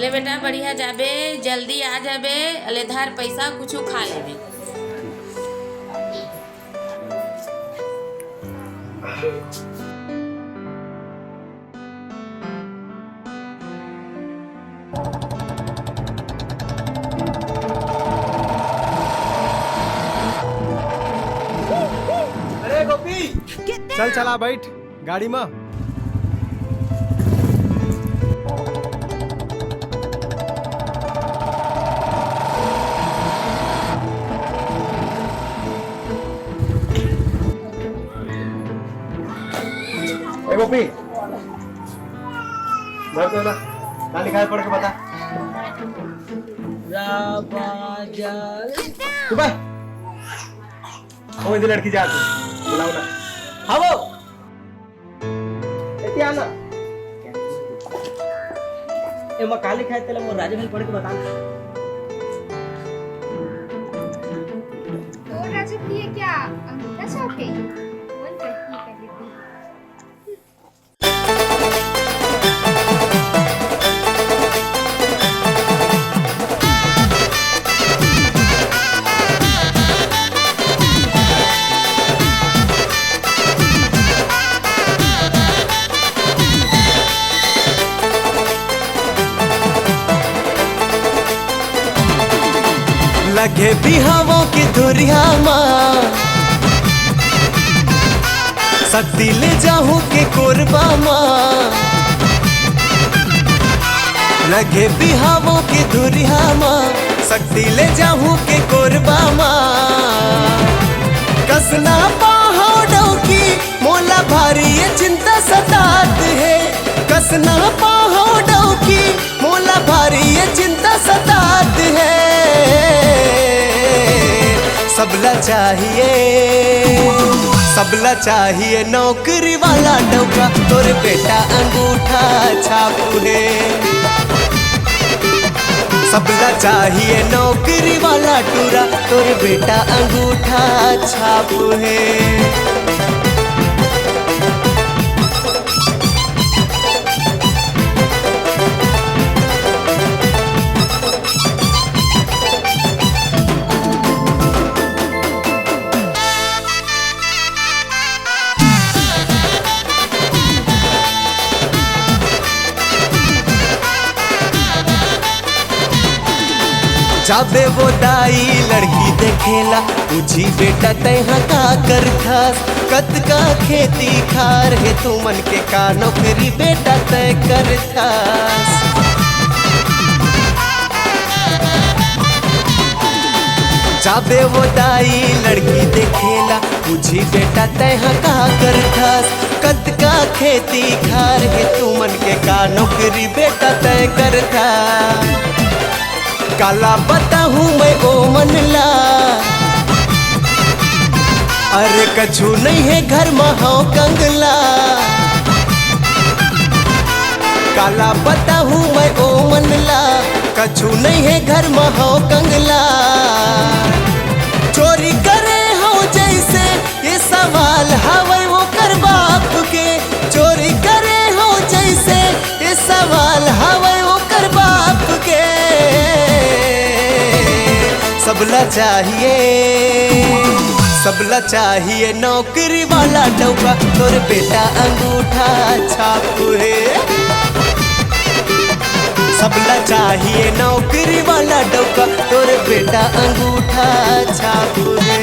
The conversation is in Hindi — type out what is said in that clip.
ले बेटा बढ़िया जाबे, जल्दी आ जाबे, ले धार पैसा कुछ खा लेबे। अरे गोपी, चल चला बैठ गाड़ी में। गोपी घर तो ना क्या लिखा है पढ़ के बता। सुबह वो लड़की जा तू बुलाओ ना। हाँ वो आना ए मैं काले खाए तेला मोर राजा भाई पढ़ के बता। तो राजा की क्या अंकिता शौक है मन करती कर लेती। लगे बिहावों की धुरिया माँ शक्ति ले जाऊं के कोरबा माँ। लगे बिहावों की धुरिया माँ शक्ति ले जाऊं के कोरबा माँ। कसना पहाड़ों की मोला भारी ये चिंता सतात है। कसना पहाड़ों की मोला भारी ये चिंता सतात है। सबला चाहिए नौकरी वाला डौका तोरे बेटा अंगूठा छापू है। सबला चाहिए नौकरी वाला टूरा तोरे बेटा अंगूठा छापू है। जाबे वो दाई लड़की देखेला पूछी बेटा तैहा का कर खास कत का खेती खार है तू मन के का नौकरी बेटा तय कर खास। जाबे वो दाई लड़की देखेला पूछी बेटा तैहा का कर खास कत का खेती खार है तू मन के का नौकरी बेटा तय कर खास। काला बताहूँ मैं ओ मनला अरे कछु नहीं है घर में हो कंगला। काला बताहूँ मैं ओ मनला कछु नहीं है घर में हो कंगला। चोरी करे हो जैसे ये सवाल हवे वो कर बाप के। चोरी करे हो जैसे ये सवाल हवे वो कर बाप के। सबला चाहिए नौकरी वाला डौका तोर बेटा अंगूठा छापू है। सबला चाहिए नौकरी वाला डौका तोर बेटा अंगूठा छापू है।